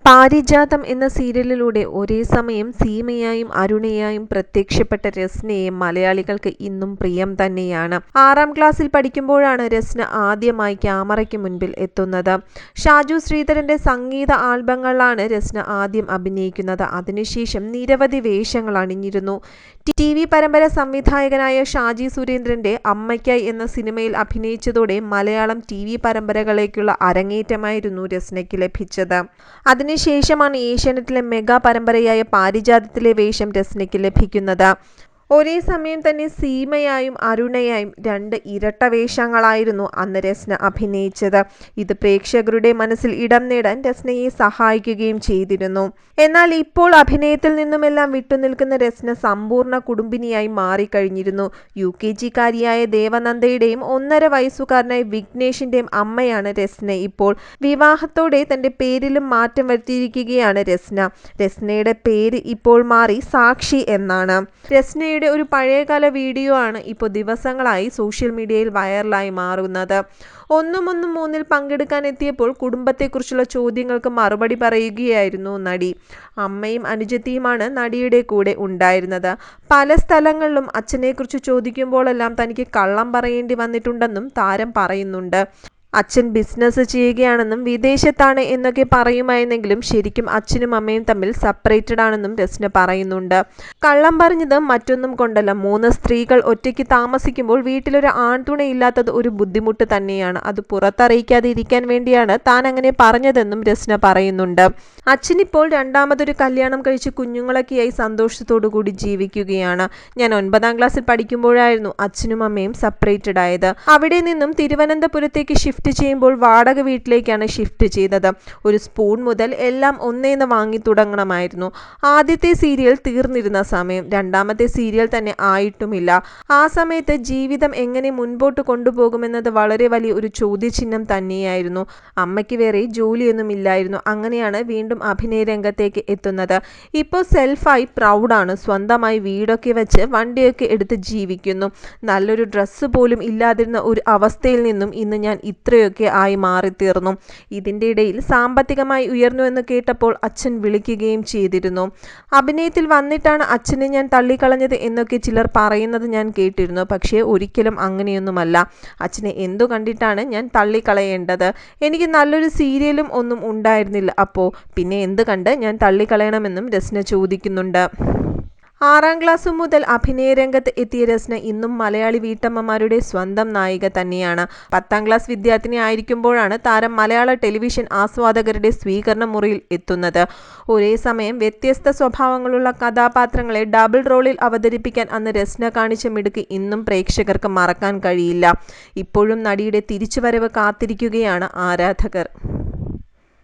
പാരിജാതം എന്ന സീരിയലിലൂടെ ഒരേ സമയം സീമയായും അരുണയായും പ്രത്യക്ഷപ്പെട്ട രസ്നയെ മലയാളികൾക്ക് ഇന്നും പ്രിയം തന്നെയാണ്. 6ാം ക്ലാസ്സിൽ പഠിക്കുമ്പോഴാണ് രസ്ന ആദ്യമായി ക്യാമറയ്ക്ക് മുൻപിൽ എത്തുന്നത്. ഷാജു ശ്രീധരന്റെ സംഗീത ആൽബങ്ങളിലാണ് രസ്ന ആദ്യം അഭിനയിക്കുന്നത്. അതിനുശേഷം നിരവധി വേഷങ്ങൾ അണിഞ്ഞിരുന്നു. TV പരമ്പര സംവിധായകനായ ഷാജി സുരേന്ദ്രന്റെ അമ്മയ്ക്കായി എന്ന സിനിമയിൽ അഭിനയിച്ചതോടെ മലയാളം TV പരമ്പരകളിലേക്കുള്ള അരങ്ങേറ്റമായിരുന്നു രസ്നയ്ക്ക് ലഭിച്ചത്. അതിനുശേഷമാണ് ഏഷ്യാനെറ്റിലെ മെഗാ പരമ്പരയായ പാരിജാതത്തിലെ വേഷം രസ്നയ്ക്ക് ലഭിക്കുന്നത്. ഒരേ സമയം തന്നെ സീമയായും അരുണയായും 2 ഇരട്ട വേഷങ്ങളായിരുന്നു അന്ന് രസ്ന അഭിനയിച്ചത്. ഇത് പ്രേക്ഷകരുടെ മനസ്സിൽ ഇടം നേടാൻ രസ്നയെ സഹായിക്കുകയും ചെയ്തിരുന്നു. എന്നാൽ ഇപ്പോൾ അഭിനയത്തിൽ നിന്നുമെല്ലാം വിട്ടുനിൽക്കുന്ന രസ്ന സമ്പൂർണ്ണ കുടുംബിനിയായി മാറിക്കഴിഞ്ഞിരുന്നു. UKG-കാരിയായ ദേവനന്ദയുടെയും 1.5 വയസ്സുകാരനായ വിഘ്നേഷിന്റെയും അമ്മയാണ് രസ്ന ഇപ്പോൾ. വിവാഹത്തോടെ തന്റെ പേരിലും മാറ്റം വരുത്തിയിരിക്കുകയാണ് രസ്ന. രസ്നയുടെ പേര് ഇപ്പോൾ മാറി സാക്ഷി എന്നാണ്. രസ്നയുടെ ഒരു പഴയകാല വീഡിയോ ആണ് ഇപ്പോൾ ദിവസങ്ങളായി സോഷ്യൽ മീഡിയയിൽ വൈറലായി മാറുന്നത്. 1-1-3 പങ്കെടുക്കാൻ എത്തിയപ്പോൾ കുടുംബത്തെക്കുറിച്ചുള്ള ചോദ്യങ്ങൾക്ക് മറുപടി പറയുകയായിരുന്നു നടി. അമ്മയും അനുജത്തിയുമാണ് നടിയുടെ കൂടെ ഉണ്ടായിരുന്നത്. പല സ്ഥലങ്ങളിലും അച്ഛനെക്കുറിച്ച് ചോദിക്കുമ്പോഴെല്ലാം തനിക്ക് കള്ളം പറയേണ്ടി വന്നിട്ടുണ്ടെന്നും താരം പറയുന്നുണ്ട്. അച്ഛൻ ബിസിനസ് ചെയ്യുകയാണെന്നും വിദേശത്താണ് എന്നൊക്കെ പറയുമായിരുന്നെങ്കിലും ശരിക്കും അച്ഛനും അമ്മയും തമ്മിൽ സെപ്പറേറ്റഡ് ആണെന്നും രസ്ന പറയുന്നുണ്ട്. കള്ളം പറഞ്ഞത് മറ്റൊന്നും കൊണ്ടല്ല, 3 സ്ത്രീകൾ ഒറ്റയ്ക്ക് താമസിക്കുമ്പോൾ വീട്ടിലൊരു ആൺതുണയില്ലാത്തത് ഒരു ബുദ്ധിമുട്ട് തന്നെയാണ്. അത് പുറത്തറിയിക്കാതെ ഇരിക്കാൻ വേണ്ടിയാണ് താൻ അങ്ങനെ പറഞ്ഞതെന്നും രസ്ന പറയുന്നുണ്ട്. അച്ഛനിപ്പോൾ 2ാമതൊരു കല്യാണം കഴിച്ച് കുഞ്ഞുങ്ങളൊക്കെയായി സന്തോഷത്തോടു കൂടി ജീവിക്കുകയാണ്. ഞാൻ 9ാം ക്ലാസ്സിൽ പഠിക്കുമ്പോഴായിരുന്നു അച്ഛനും അമ്മയും സെപ്പറേറ്റഡ് ആയത്. അവിടെ നിന്നും തിരുവനന്തപുരത്തേക്ക് ഷിഫ്റ്റ് ചെയ്യുമ്പോൾ വാടക വീട്ടിലേക്കാണ് ഷിഫ്റ്റ് ചെയ്തത്. ഒരു സ്പൂൺ മുതൽ എല്ലാം ഒന്നേന്ന് വാങ്ങി തുടങ്ങണമായിരുന്നു. ആദ്യത്തെ സീരിയൽ തീർന്നിരുന്ന സമയം, 2ാമത്തെ സീരിയൽ തന്നെ ആയിട്ടുമില്ല. ആ സമയത്ത് ജീവിതം എങ്ങനെ മുൻപോട്ട് കൊണ്ടുപോകുമെന്നത് വളരെ വലിയ ഒരു ചോദ്യചിഹ്നം തന്നെയായിരുന്നു. അമ്മയ്ക്ക് വേറെ ജോലിയൊന്നും ഇല്ലായിരുന്നു. അങ്ങനെയാണ് വീണ്ടും അഭിനയ രംഗത്തേക്ക് എത്തുന്നത്. ഇപ്പോൾ സെൽഫായി പ്രൗഡാണ്. സ്വന്തമായി വീടൊക്കെ വെച്ച് വണ്ടിയൊക്കെ എടുത്ത് ജീവിക്കുന്നു. നല്ലൊരു ഡ്രസ്സ് പോലും ഇല്ലാതിരുന്ന ഒരു അവസ്ഥയിൽ നിന്നും ഇന്ന് ഞാൻ ഇത്രയൊക്കെ ആയി മാറിത്തീർന്നു. ഇതിൻ്റെ ഇടയിൽ സാമ്പത്തികമായി ഉയർന്നു എന്ന് കേട്ടപ്പോൾ അച്ഛൻ വിളിക്കുകയും ചെയ്തിരുന്നു. അഭിനയത്തിൽ വന്നിട്ടാണ് അച്ഛനെ ഞാൻ തള്ളിക്കളഞ്ഞത് എന്നൊക്കെ ചിലർ പറയുന്നത് ഞാൻ കേട്ടിരുന്നു. പക്ഷേ ഒരിക്കലും അങ്ങനെയൊന്നുമല്ല. അച്ഛനെ എന്തു കണ്ടിട്ടാണ് ഞാൻ തള്ളിക്കളയേണ്ടത്? എനിക്ക് നല്ലൊരു സീരിയലും ഒന്നും ഉണ്ടായിരുന്നില്ല. അപ്പോൾ പിന്നെ എന്ത് കണ്ട് ഞാൻ തള്ളിക്കളയണമെന്നും രസ്ന ചോദിക്കുന്നുണ്ട്. 6ാം ക്ലാസ് മുതൽ അഭിനയ രംഗത്ത് എത്തിയ രസ്ന ഇന്നും മലയാളി വീട്ടമ്മമാരുടെ സ്വന്തം നായിക തന്നെയാണ്. 10ാം ക്ലാസ് വിദ്യാർത്ഥിനി ആയിരിക്കുമ്പോഴാണ് താരം മലയാള ടെലിവിഷൻ ആസ്വാദകരുടെ സ്വീകരണ മുറിയിൽ എത്തുന്നത്. ഒരേ സമയം വ്യത്യസ്ത സ്വഭാവങ്ങളുള്ള കഥാപാത്രങ്ങളെ ഡബിൾ റോളിൽ അവതരിപ്പിക്കാൻ അന്ന് രസ്ന കാണിച്ച മിടുക്ക് ഇന്നും പ്രേക്ഷകർക്ക് മറക്കാൻ കഴിയില്ല. ഇപ്പോഴും നടിയുടെ തിരിച്ചുവരവ് കാത്തിരിക്കുകയാണ് ആരാധകർ.